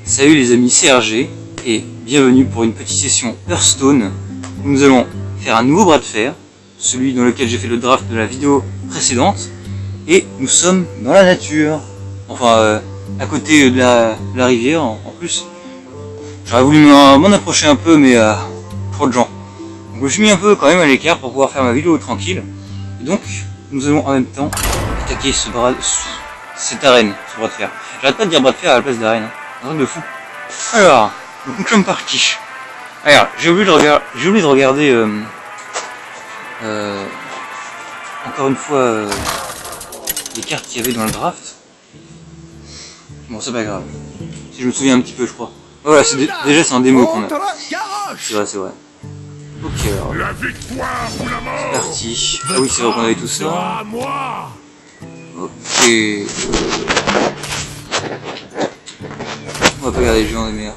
Salut les amis, c'est RG et bienvenue pour une petite session Hearthstone où nous allons faire un nouveau bras de fer, celui dans lequel j'ai fait le draft de la vidéo précédente, et nous sommes dans la nature, enfin à côté de la rivière en plus. J'aurais voulu m'en approcher un peu mais trop de gens. Donc je me suis mis un peu quand même à l'écart pour pouvoir faire ma vidéo tranquille, et donc nous allons en même temps attaquer cette arène, ce bras de fer. J'arrête pas de dire bras de fer à la place d'arène, hein. Un truc de fou. Alors, donc nous sommes partis. Alors, j'ai oublié de regarder encore une fois les cartes qu'il y avait dans le draft. Bon, c'est pas grave. Si je me souviens un petit peu, je crois. Voilà, déjà c'est un démo qu'on a. C'est vrai. Ok, alors. C'est parti. Ah oui, c'est vrai qu'on avait tout ça. Ok. On va pas garder le géant des mers.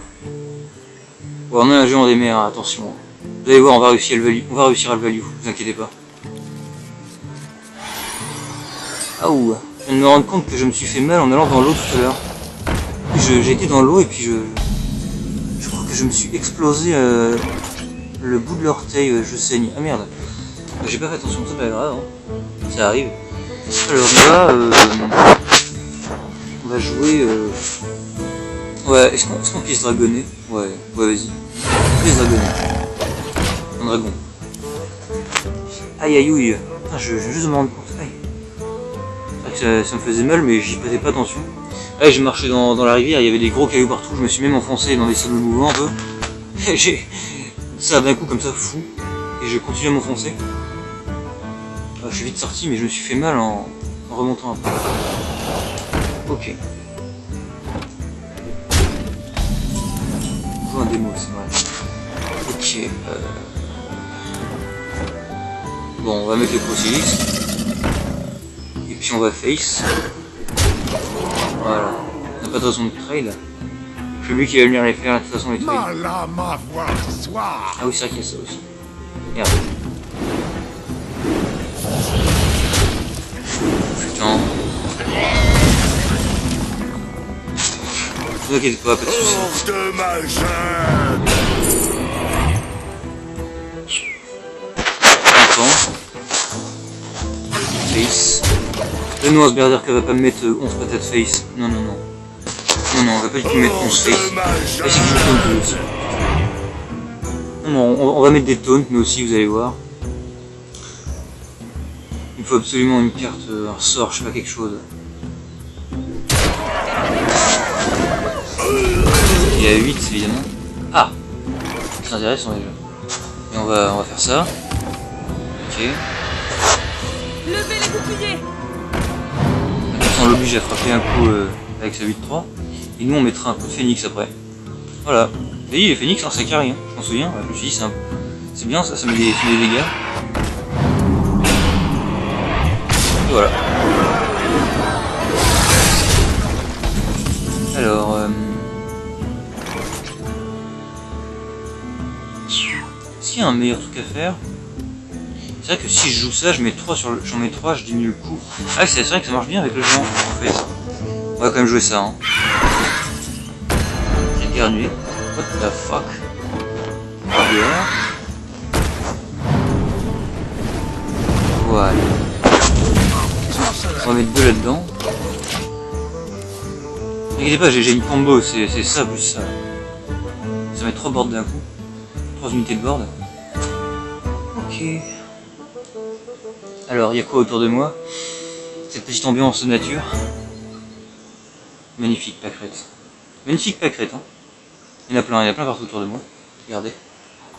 Ouais, on a un géant des mers, attention. Vous allez voir, on va réussir à le value, vous inquiétez pas. Ah ouh, je viens de me rendre compte que je me suis fait mal en allant dans l'eau tout à l'heure. J'ai été dans l'eau et puis je crois que je me suis explosé le bout de l'orteil, je saigne. Ah merde, j'ai pas fait attention, c'est pas grave, hein. Ça arrive. Alors on va jouer... Ouais, est-ce qu'on puisse dragonner? Ouais, vas-y. On puisse dragonner. Un dragon. Aïe aïe ouille. Putain, je viens juste de me rendre compte. Aïe. C'est vrai que ça me faisait mal, mais j'y prêtais pas attention. Là, j'ai marché dans la rivière, il y avait des gros cailloux partout, je me suis même enfoncé dans des sables mouvants un peu. J'ai ça d'un coup comme ça, fou. Et j'ai continué à m'enfoncer. Je suis vite sorti, mais je me suis fait mal en remontant un peu. Ok. Un démo, c'est vrai. Ok. Bon, on va mettre le Crucifix. Et puis on va face. Voilà. On n'a pas de raison de trade. C'est lui qui va venir les faire, de toute façon, les trades. Ah oui, c'est vrai qu'il y a ça aussi. Merde. Putain. Ne vous inquiétez pas, pas de soucis. Face. Le noix Berserker va pas me mettre 11 patates face. Non, on va pas du tout mettre 11 face. Ah, c'est que je taunt aussi. Non, on va mettre des taunts, mais aussi, vous allez voir. Il faut absolument une carte, un sort, je sais pas, quelque chose. Il y a 8 évidemment. Ah, c'est intéressant déjà. Et on va faire ça. Ok. Levez les boucliers. On l'oblige à frapper un coup avec sa 8-3. Et nous on mettra un coup de phénix après. Voilà. Vous voyez les phénix, hein, c'est carré, hein. Je m'en souviens, je me suis dit c'est bien ça met des dégâts. Et voilà. Alors est-ce qu'il y a un meilleur truc à faire? C'est vrai que si je joue ça, j'en mets 3, je diminue le coup. Ah c'est vrai que ça marche bien avec le géant en fait. On va quand même jouer ça, hein. J'ai gardé. What the fuck? Voilà. On va mettre 2 là-dedans. N'inquiétez pas, j'ai une combo, c'est ça plus ça. Ça met 3 boards d'un coup. 3 unités de board. Ok. Alors, il y a quoi autour de moi? Cette petite ambiance de nature. Magnifique pâquerette. Magnifique pâquerette, hein. Il y en a plein partout autour de moi. Regardez.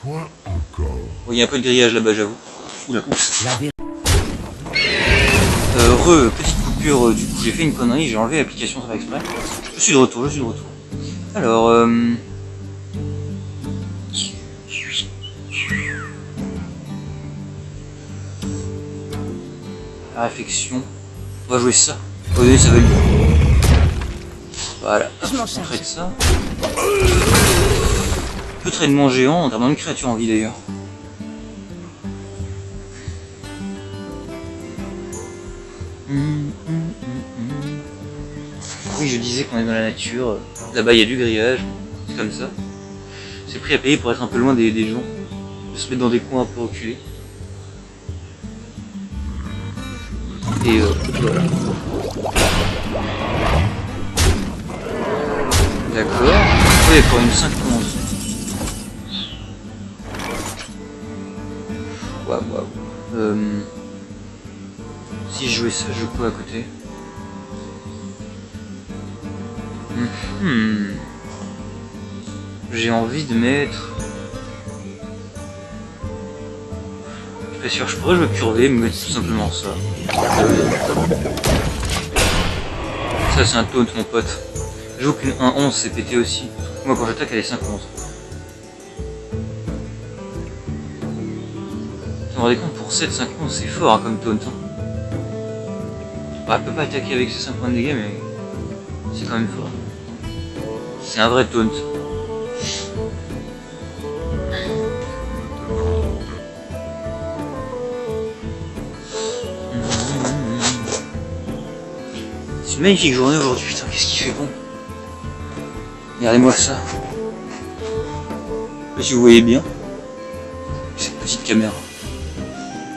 Quoi encore? Bon, il y a un peu de grillage là-bas, j'avoue. Oula, oups. Petite coupure, du coup, j'ai fait une connerie, j'ai enlevé l'application sans faire exprès. Je suis de retour. Alors, la réflexion. On va jouer ça. Vous voyez, ça va être bon. Voilà. On traite ça. Peu traitement géant, on a une créature en vie d'ailleurs. Oui, je disais disait qu'on est dans la nature, là-bas il y a du grillage, c'est comme ça. C'est le prix à payer pour être un peu loin des gens, de se mettre dans des coins un peu reculés. Et voilà. D'accord. Oui, pour une 50. Waouh. Si je jouais ça, je joue quoi à côté? J'ai envie de mettre... Je suis pas sûr, je pourrais me curver, me mettre tout simplement ça. Ça c'est un taunt mon pote. Je joue qu'une 1-11 c'est pété aussi. Moi quand j'attaque elle est 5-11. Vous vous rendez compte, pour 7-5-11 c'est fort hein, comme taunt. Hein. Bah, elle peut pas attaquer avec ses 5 points de dégâts mais c'est quand même fort. C'est un vrai taunt. C'est une magnifique journée aujourd'hui, putain, qu'est-ce qu'il fait bon. Regardez-moi ça. Je sais pas si vous voyez bien. Cette petite caméra.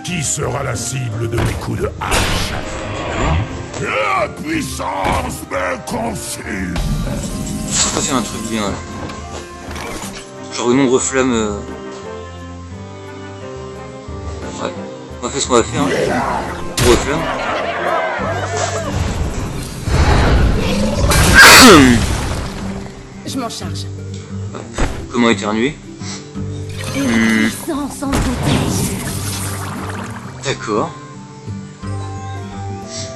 Qui sera la cible de mes coups de hache? La puissance me consume. Ça va faire un truc bien là. Genre une ombre flamme. Ouais. On va faire ce qu'on va faire. Hein. Ombre flamme. Je m'en charge. Comment éternuer? D'accord.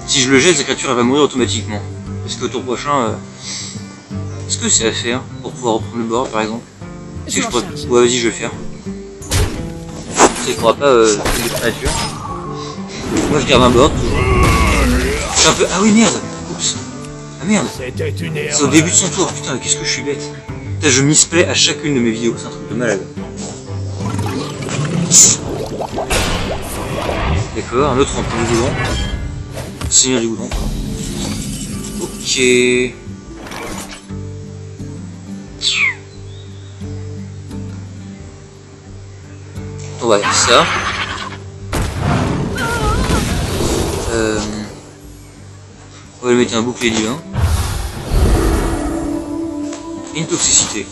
Si je le jette, la créature elle va mourir automatiquement. Est-ce qu'au tour prochain, est-ce que c'est à faire pour pouvoir reprendre le board par exemple? Si je pourrais... Ouais, vas-y, je vais faire. Ça il faudra pas des créatures. Moi je garde un board toujours. Je suis un peu... Ah oui merde. Oups. Ah merde. C'est au début de son tour. Putain, qu'est-ce que je suis bête. Putain, je misplay à chacune de mes vidéos. C'est un truc de malade. D'accord, un autre en plus du goudron. Seigneur du goudron. Ok. On va faire ça. On va lui mettre un bouclier divin. Et une toxicité.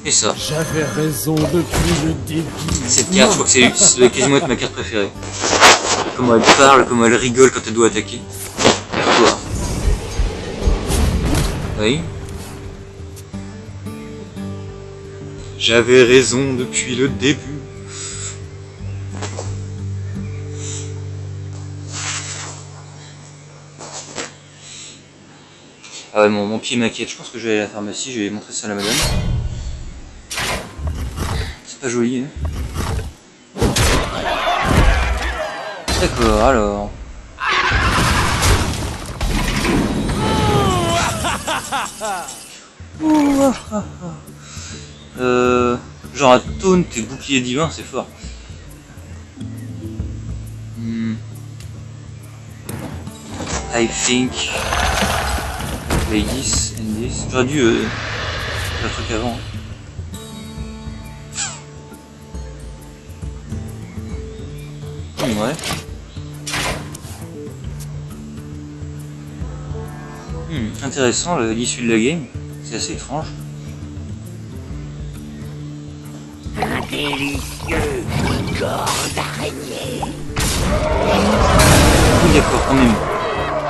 Et ça. J'avais raison depuis le début. Cette carte, je crois que ça doit quasiment être ma carte préférée. Comment elle parle, comment elle rigole quand elle doit attaquer. Quoi? Oui. J'avais raison depuis le début. Ah ouais, mon pied m'inquiète. Je pense que je vais aller à la pharmacie, je vais montrer ça à la madame. C'est pas joli, hein. D'accord, alors. Genre un taunt et bouclier divin, c'est fort. I think like this and this. J'aurais dû faire le truc avant. Ouais. Intéressant l'issue de la game. C'est assez étrange. Un délicieux corps d'araignée. Oui, d'accord, quand même.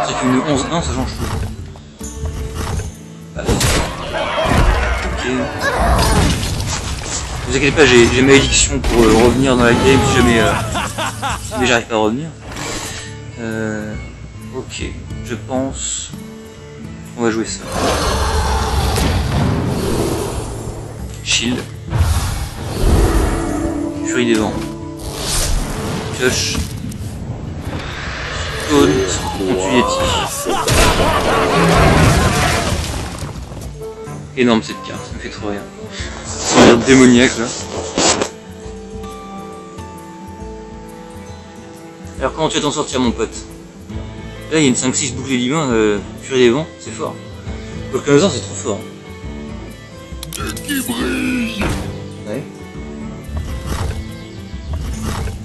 C'est une 11-1, ça change tout. Ok. Ne vous inquiétez pas, j'ai malédiction pour revenir dans la game si jamais j'arrive pas à revenir. Ok, je pense... On va jouer ça. Shield. Furie des vents. Pioche. Taunt. Contre Yeti. Énorme cette carte, ça me fait trop rire. Ça a l'air démoniaque là. Alors comment tu vas t'en sortir mon pote? Là, il y a une 5-6 bouclier divin, furie des vents, c'est fort. Volcanosaur, c'est trop fort. Qui brille. Ouais.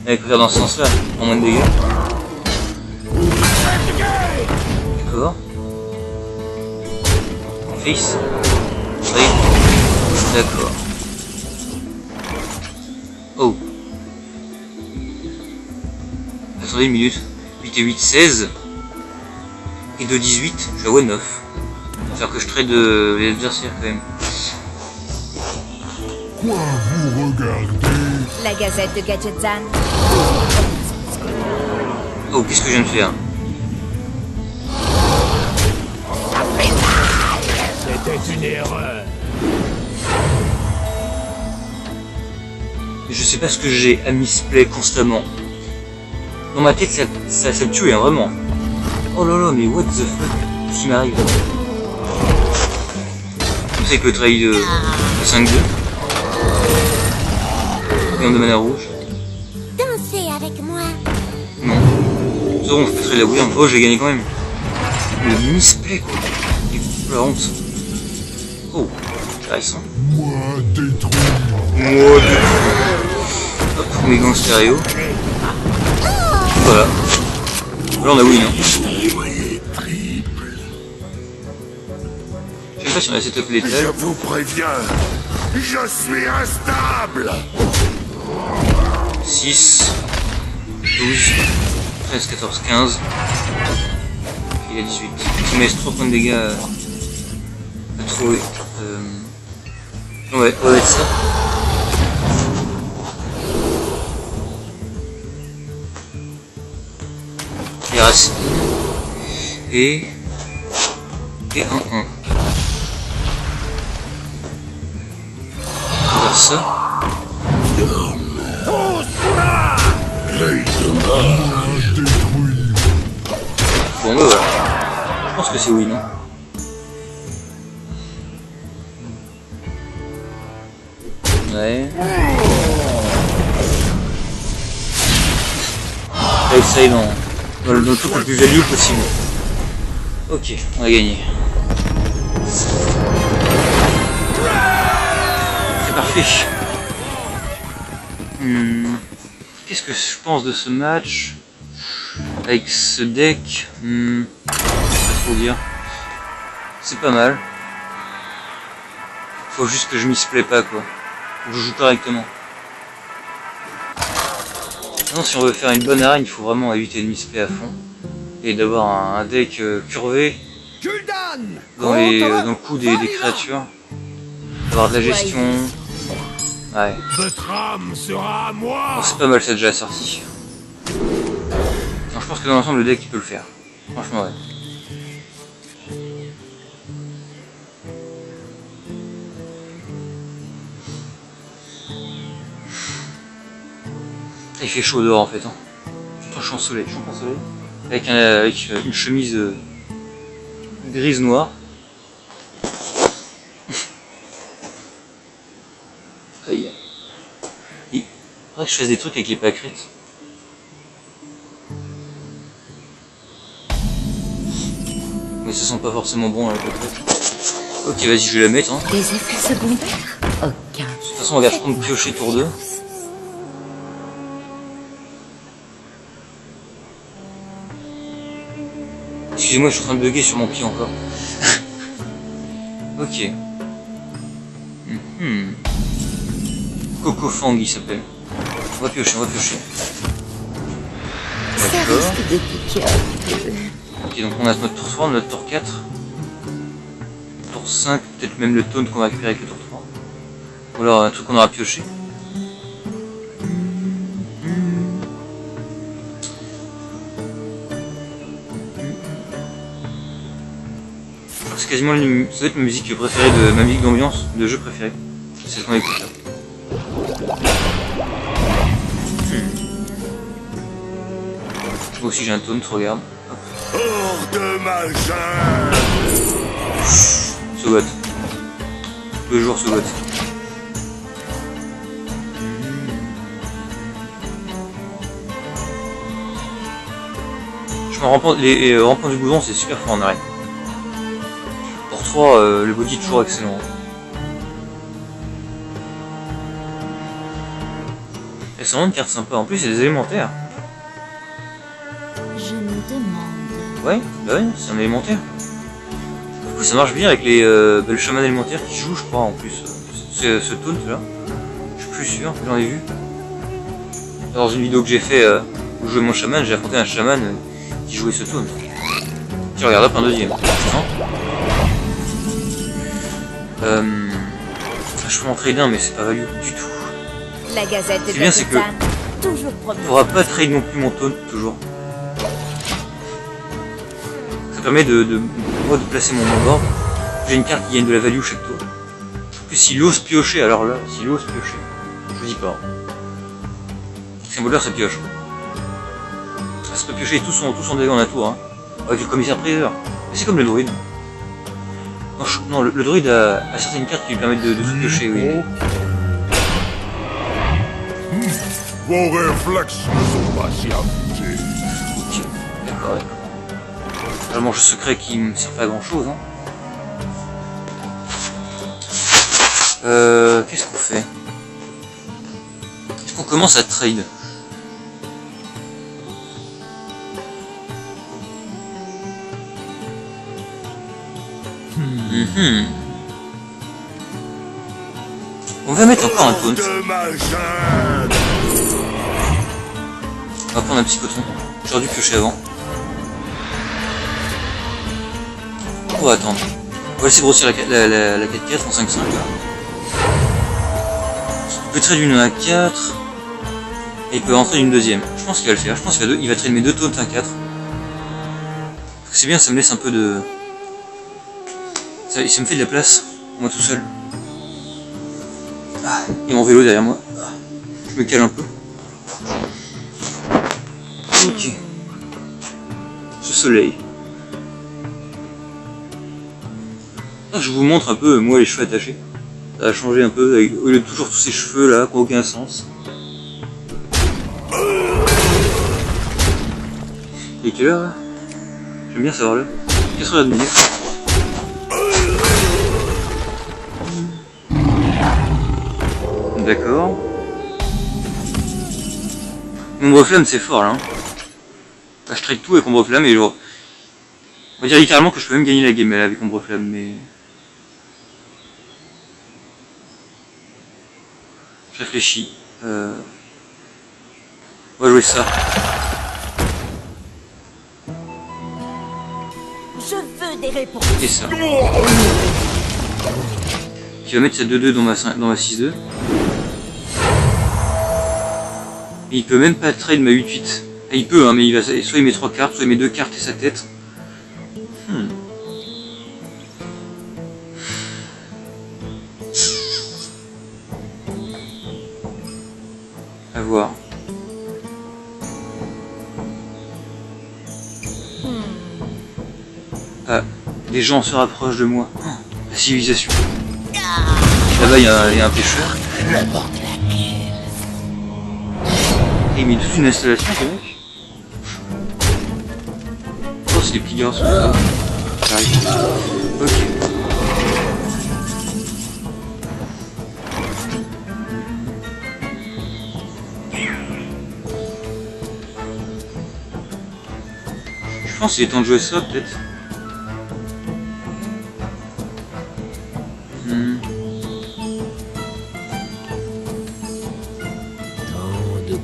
Elle peut faire dans ce sens-là, en moins de dégâts. D'accord. Face. Oui. D'accord. Oh. Attendez une minute. 8 et 8, 16. Et de 18, je suis à 9. C'est-à-dire que je trade les adversaires quand même. Quoi vous regardez? La gazette de Gadgetzan. Oh, qu'est-ce que je viens de faire? C'était une erreur. Je sais pas ce que j'ai à misplay constamment. Dans ma tête, ça me tue, hein, vraiment. Oh là là, mais what the fuck? Qu'est-ce qui m'arrive? Comme ça, avec le trail de 5-2. Et de mana rouge. Dansez avec moi. Non. C'est bon, je peux trade la bouille. Oh, j'ai gagné quand même. Le misplay, quoi. Et la honte. Oh, intéressant. Moi détruire. Moi détruire. Hop, mes gants stéréo. Voilà. Là on a win, hein. Je sais pas si on a setup létal. Je vous préviens, je suis instable. 6, 12, 13, 14, 15. Il a 18. Il me laisse 3 points de dégâts à trouver. Ouais, on va mettre ça. Les racines. Et 1-1. On va faire ça. Bon, bah voilà. Je pense que c'est oui, non? Ouais. Là, essaye dans le truc le plus value possible. Ok, on a gagné. C'est parfait. Qu'est-ce que je pense de ce match avec ce deck? Pas trop dire. C'est pas mal. Faut juste que je misplay pas, quoi. Faut que je joue correctement. Non, si on veut faire une bonne arène, il faut vraiment éviter de misplay à fond. Et d'avoir un deck curvé dans le coup des créatures. D'avoir de la gestion. Ouais. Votre âme sera à moi. Bon, c'est pas mal, c'est déjà sorti. Non, je pense que dans l'ensemble, le deck il peut le faire. Franchement, ouais. Il fait chaud dehors en fait. Hein. Je suis en soleil, avec une chemise grise noire. Il faudrait que je fasse des trucs avec les pâquerettes. Mais ça sent pas forcément bon la pâquerette. Ok, vas-y, je vais la mettre. Hein. Des effets secondaires? Aucun. De toute façon, regarde, je compte piocher tour 2. Excusez-moi, je suis en train de bugger sur mon pied encore. Ok. Coco Fang, il s'appelle. On va piocher. Ça D'accord. risque de piquer un peu. Ok, donc on a notre tour 3, notre tour 4. Tour 5, peut-être même le taunt qu'on va récupérer avec le tour 3. Ou alors un truc qu'on aura pioché. C'est quasiment ça doit être ma musique préférée, ma musique d'ambiance, de jeu préférée. C'est ce qu'on écoute là. Moi aussi j'ai un taunt, regarde. Hors de ma chair. Sogot. Tous les jours Sogot. Je me rampant, les rampants du goudron c'est super fort en arène. Pour 3, le body est toujours excellent. Et c'est vraiment une carte sympa, en plus il y a des élémentaires. Je me demande... Ouais, bah ouais, c'est un élémentaire. Du coup ça marche bien avec les le chaman élémentaire qui joue je crois en plus. Ce taunt là. Je suis plus sûr, j'en ai vu. Dans une vidéo que j'ai fait où je jouais mon chaman, j'ai affronté un chaman qui jouait ce taunt. Qui regarde hop un deuxième. Je peux en trader un mais c'est pas value du tout. La Gazette de C'est bien, c'est que Gadgetzan, toujours on promis. pourra pas trade non plus mon taunt toujours. Ça permet de placer mon board. J'ai une carte qui gagne de la value chaque tour. En plus s'il ose piocher, alors là, s'il ose piocher, je vous dis pas. Symbolaire ça pioche. Ça peut piocher tout son dégât en un tour, hein. Avec le commissaire priseur. Mais c'est comme le druide. Non, le druide a certaines cartes qui lui permettent de tout piocher, oui. Vos réflexes ne sont pas si affûtés. Ok, d'accord. Vraiment jeu secret qui me sert pas à grand chose, hein. Qu'est-ce qu'on fait? Est-ce qu'on commence à trade? On va mettre encore un taunt. De ma jungle. On va prendre un petit coton. J'aurais dû piocher avant. On va attendre. On va laisser grossir la 4-4 en 5-5 là. Il peut trade une 1-4. Et il peut entrer une deuxième. Je pense qu'il va le faire. Je pense qu'il va trade mes deux taunts 1-4. C'est bien, ça me laisse un peu de... Ça me fait de la place. Moi tout seul. Ah, et mon vélo derrière moi. Ah, je me cale un peu. Ok. Ce soleil. Ah, je vous montre un peu, moi, les cheveux attachés. Ça a changé un peu, avec, au lieu de toujours tous ces cheveux là, qui n'ont aucun sens. Et quelle heure là? J'aime bien savoir l'heure. 4h30. D'accord. Ombre flamme c'est fort là. Hein. Bah, je trade tout avec ombre flamme et genre... On va dire littéralement que je peux même gagner la game là, avec ombre flamme mais... Je réfléchis. On va jouer ça. Je veux des réponses. Et ça. Qui va mettre sa 2-2 dans ma 6-2. Il peut même pas trade ma 8-8. Ah, il peut, hein, mais il va soit il met 3 cartes, soit il met 2 cartes et sa tête. À voir. Ah, les gens se rapprochent de moi. Oh, la civilisation. Là-bas, il y a un pêcheur. Et il met toute une installation, ce mec. Oh, c'est des petits garçons, ça. J'arrive. Ok. Je pense qu'il est temps de jouer ça, peut-être.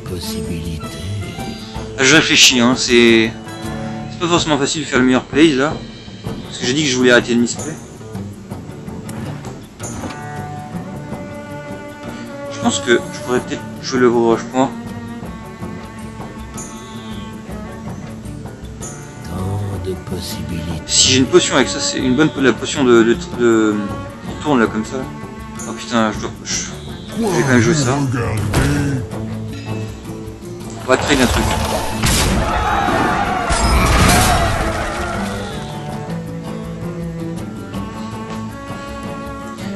Possibilités. Je réfléchis, hein, c'est pas forcément facile de faire le meilleur play là. Parce que j'ai dit que je voulais arrêter le misplay. Je pense que je pourrais peut-être jouer le gros rush point. Tant de possibilités. Si j'ai une potion avec ça, c'est une bonne la potion de qui tourne là comme ça. Oh putain, je vais quand même jouer ça. On va trade un truc.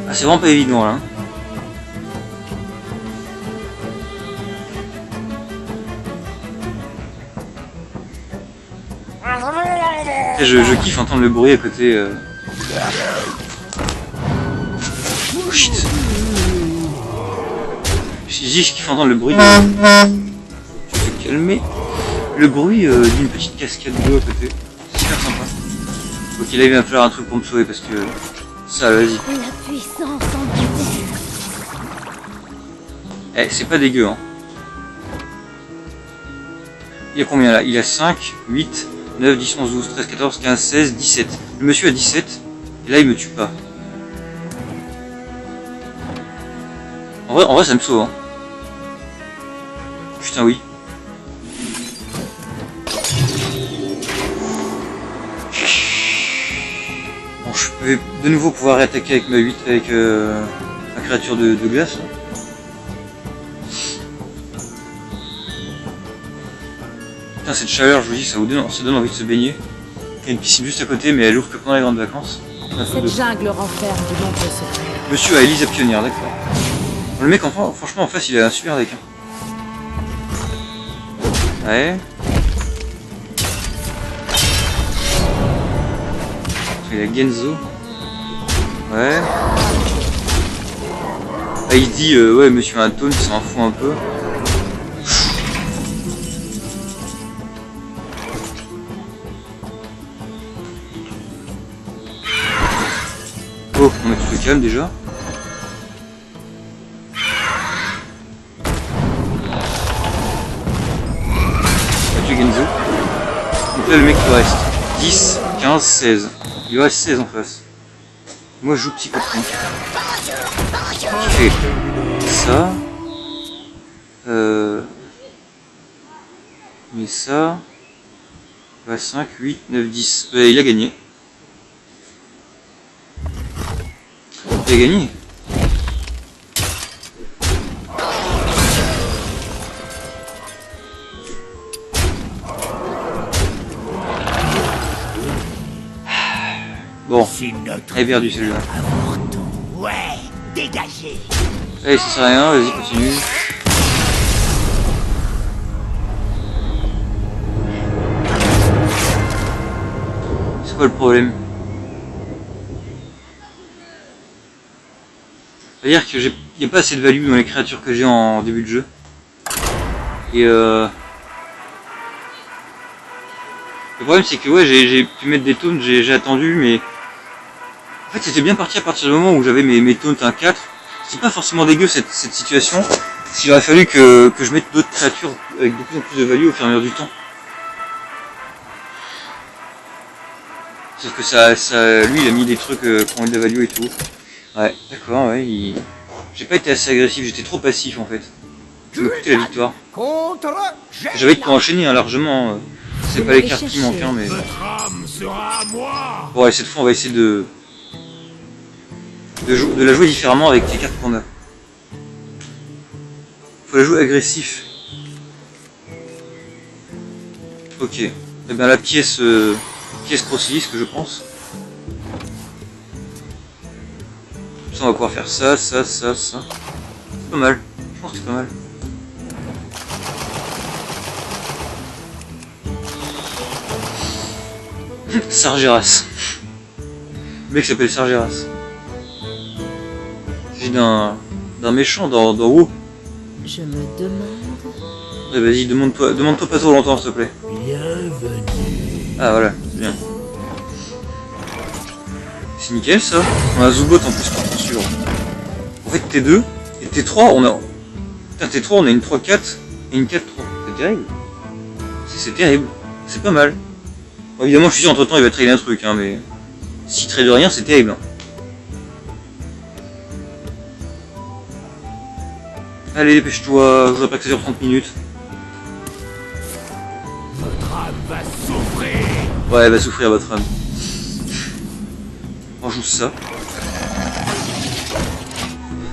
Ah, c'est vraiment pas évident là. Et je kiffe entendre le bruit à côté. Oh shit. Je dis je kiffe entendre le bruit. Je vais calmer. Le bruit d'une petite cascade d'eau à côté. C'est super sympa. Ok, là il va falloir un truc pour me sauver parce que... Ça, vas-y. La puissance en Eh, c'est pas dégueu, hein. Il y a combien là? Il y a 5, 8, 9, 10, 11, 12, 13, 14, 15, 16, 17. Le monsieur a 17, et là il me tue pas. En vrai ça me sauve, hein. Putain, oui. Bon, je vais de nouveau pouvoir réattaquer avec ma 8, avec ma créature de glace. Là. Putain, cette chaleur, je vous dis, ça donne envie de se baigner. Il y a une piscine juste à côté, mais elle ouvre que pendant les grandes vacances. Cette jungle renferme de nombreux secrets. Monsieur a Elisa Pionnière, d'accord. Le mec, franchement, en face, il a un super deck. Hein. Ouais. Il a Genzo. Ouais. Ah, il dit, ouais, monsieur a un taunt, il s'en fout un peu. Oh, on a tout le calme déjà. On a tué Genzo. Donc là, le mec il reste 10, 15, 16. Il lui reste 16 en face. Moi je joue psychotron. Je fais ça. Mais ça. 5, 8, 9, 10. Il a gagné. Il a gagné. Bon, elle est perdue celle-là. Ouais, dégagez. Allez, ça sert à rien, vas-y, continue. C'est quoi le problème? C'est-à-dire que il n'y a pas assez de value dans les créatures que j'ai en début de jeu. Et le problème c'est que ouais, j'ai pu mettre des taunts, j'ai attendu, mais en fait c'était bien parti à partir du moment où j'avais mes taunts 1-4. C'est pas forcément dégueu cette situation. S'il aurait fallu que je mette d'autres créatures avec de plus en plus de value au fur et à mesure du temps. Sauf que lui il a mis des trucs qui ont eu de la value et tout. Ouais, d'accord, ouais, j'ai pas été assez agressif, j'étais trop passif en fait. Ça m'a coûté la victoire. J'avais de quoi enchaîner hein, largement. C'est pas les cartes qui manquent, hein, mais... Bon, allez, cette fois on va essayer de la jouer différemment avec les cartes qu'on a. Faut la jouer agressif. Ok. Et bien la pièce Crocilisque, je pense. On va pouvoir faire ça. C'est pas mal. Je pense que c'est pas mal. Sargeras. Le mec s'appelle Sargeras. C'est d'un méchant dans WoW. Je me demande... Ouais, vas-y, demande-toi pas trop longtemps, s'il te plaît. Bienvenue. Ah voilà, c'est bien. C'est nickel ça. On a un Zubot en plus pour suivre. En fait T2 et T3 on a... Putain T3 on a une 3-4 et une 4-3. C'est terrible. C'est terrible. C'est pas mal. Bon, évidemment je suis sûr entre temps il va trader un truc hein, mais... S'il trade rien c'est terrible. Hein. Allez dépêche-toi, je voudrais pas que ça dure 30 minutes. Votre âme va souffrir. Ouais elle va souffrir votre âme. On joue ça.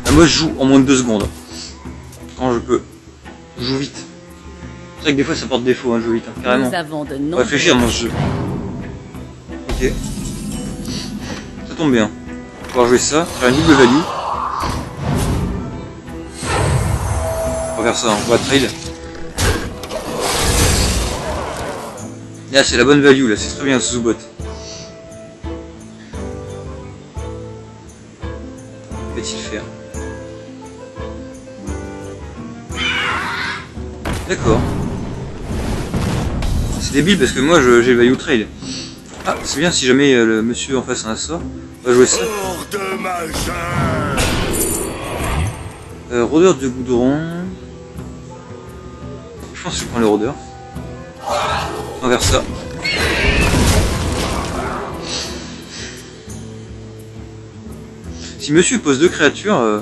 Ah, moi je joue en moins de 2 secondes. Quand je peux. Je joue vite. C'est vrai que des fois ça porte défaut, hein, je joue vite, hein, carrément. Nous avons de On va nombreux réfléchir dans ce jeu. Ok. Ça tombe bien. On va pouvoir jouer ça, faire une double value. On va faire ça, on va trade. Là c'est la bonne value, là c'est très bien ce Zubot. va-t-il faire? D'accord. C'est débile parce que moi j'ai le value trade. Ah, c'est bien si jamais le monsieur en face a un sort. On va jouer ça. Rôdeur de goudron. Je pense que je prends le rôdeur. On va faire ça. Si monsieur pose 2 créatures,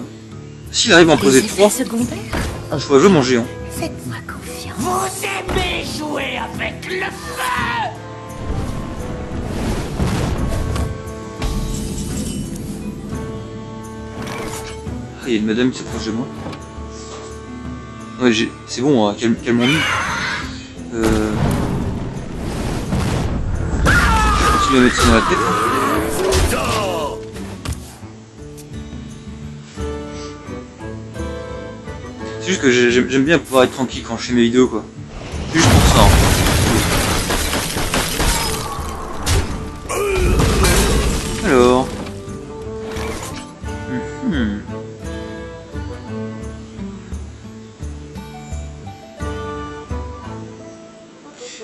s'il arrive à en poser 3, je pourrais jouer mon géant. Faites-moi confiance. Vous aimez jouer avec le feu. Ah, il y a une madame qui s'approche de moi. Ouais, c'est bon, hein, calmons-nous. Je continue à mettre ça dans la tête. C'est juste que j'aime bien pouvoir être tranquille quand je fais mes vidéos, quoi. C'est juste pour ça. Hein. Alors.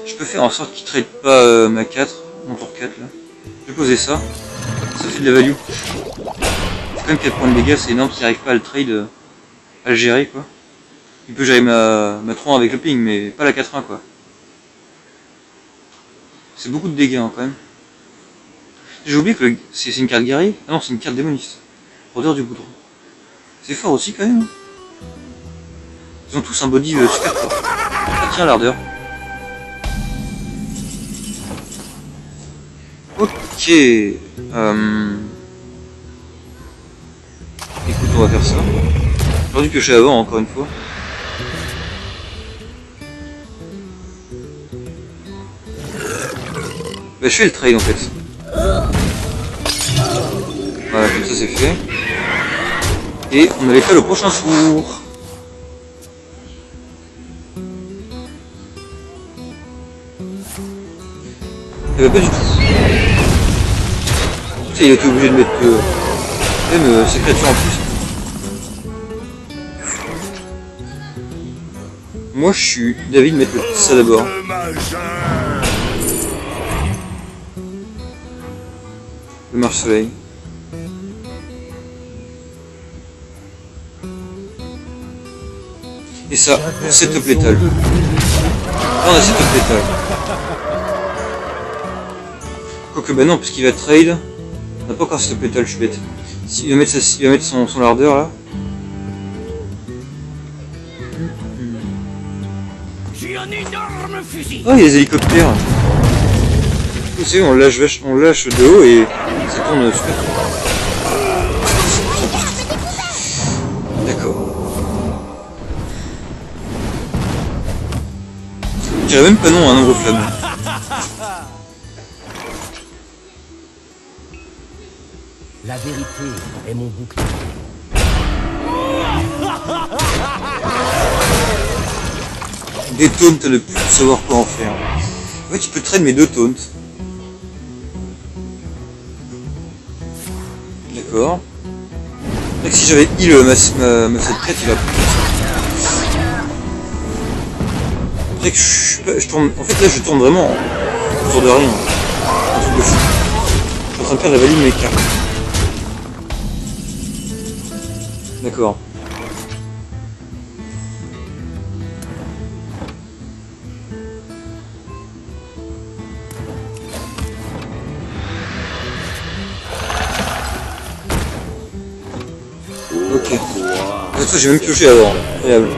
Je peux faire en sorte qu'il trade pas ma 4, mon tour 4 là. Je vais poser ça. Ça fait de la value. C'est quand même 4 points de dégâts, c'est énorme s'il n'arrive pas à le trade, à le gérer quoi. Il peut gérer ma 3 avec le ping, mais pas la 4-1 quoi. C'est beaucoup de dégâts hein, quand même. J'ai oublié que c'est une carte guerrier. Ah non, c'est une carte démoniste. Rôdeur du goudron. C'est fort aussi quand même. Ils ont tous un body super fort. Ah tiens, l'ardeur. Ok. Écoute, on va faire ça. J'aurais dû piocher avant, encore une fois. Bah, je fais le trade en fait. Voilà, comme ça c'est fait. Et on allait faire le prochain tour. Eh bah, pas du tout. Tu sais, il était obligé de mettre même ses créatures en plus. Moi je suis d'avis de mettre ça d'abord. Le marche-soleil. Et ça, pour setup létal. Ah, on a setup létal. Quoique, bah non, puisqu'il va trade. On n'a pas encore setup létal, je suis bête. Il va mettre son lardeur là. J'ai un énorme fusil. Oh, il y a des hélicoptères. Vous savez, on lâche de haut et ça tourne super. D'accord. Je dirais même pas non à un nombre flamme. La vérité est mon bouclier. Des taunts à ne plus savoir quoi en faire. En fait, tu peux trade mes 2 taunts. D'accord. Si j'avais heal ma cette crête, il va plus. Après que je tourne. En fait là je tourne vraiment autour de rien. Un truc de fou. Je suis en train de faire la value de mes cartes. D'accord. Ok. De toute façon, j'ai même pioché avant. Incroyable.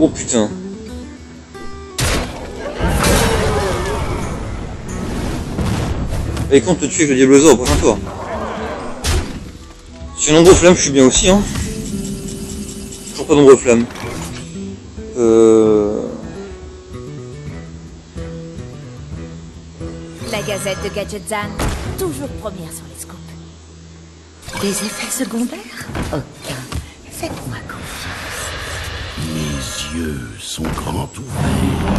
Oh putain. Et compte te tuer avec le Diablosaure au prochain tour. Sur nombre flamme, je suis bien aussi, hein. Toujours pas nombre flamme. La gazette de Gadgetzan, toujours première sur les scoops. Des effets secondaires? Aucun. Faites-moi confiance. Mes yeux sont grands ouverts.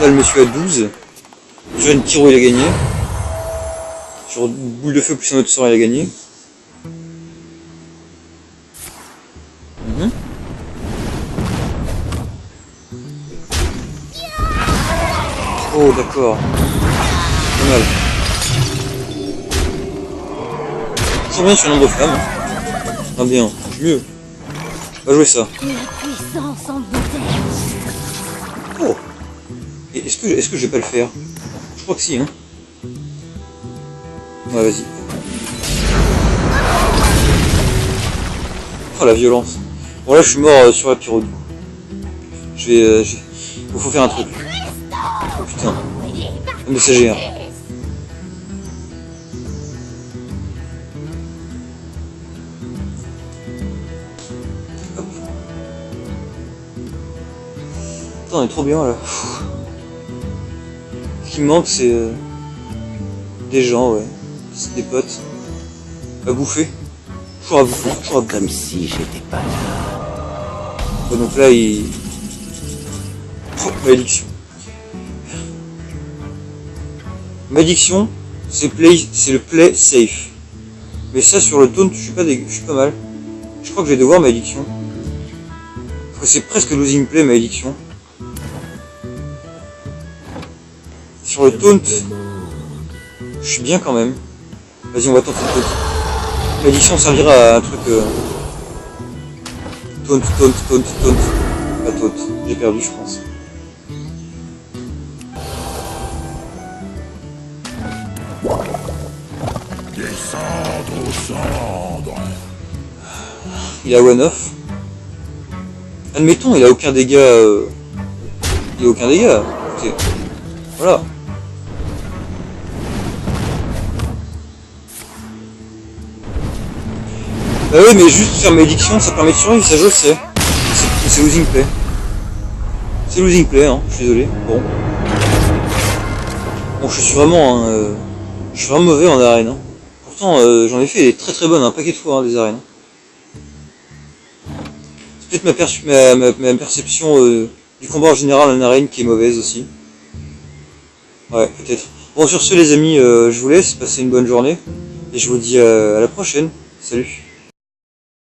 Là, le monsieur a 12. Sur une tiro, il a gagné. Sur une boule de feu plus un autre sort, il a gagné. Oh, d'accord. Pas mal. Très bien sur le nombre de femmes. Ah bien, mieux. On va jouer ça. La puissance en bouteille. Oh. Et est-ce que je vais pas le faire? Je crois que si, hein. Ouais, vas-y. Oh, la violence. Bon, là, je suis mort sur la pyro. Faut faire un truc. Oh putain. Un messager. Hop. Putain, on est trop bien là. Ce qui me manque, c'est des gens, ouais. C'est des potes. À bouffer. Toujours à bouffer. Toujours à bouffer. Comme si j'étais pas là. Bon, donc là, il... Oh, malédiction. Malédiction, c'est le play safe. Mais ça, sur le taunt, je suis pas mal. Je crois que je vais devoir malédiction. C'est presque losing play, malédiction. Sur le taunt, je suis bien quand même. Vas-y, on va tenter le taunt. Malédiction servira à un truc... Taunt. Pas taunt. J'ai perdu, je pense. Descendre aux cendres. Il a one-off. Admettons, il a aucun dégât. Il a aucun dégât. Écoutez. Voilà. Bah oui, mais juste faire malédiction, ça permet de survivre, ça je le sais. C'est losing play. C'est losing play, hein, je suis désolé. Bon, je suis vraiment mauvais en arène. Hein. Pourtant, j'en ai fait des très bonnes, un paquet de fois, hein, des arènes. C'est peut-être ma perception du combat en général en arène qui est mauvaise aussi. Ouais, peut-être. Bon, sur ce les amis, je vous laisse, passez une bonne journée. Et je vous dis à la prochaine. Salut.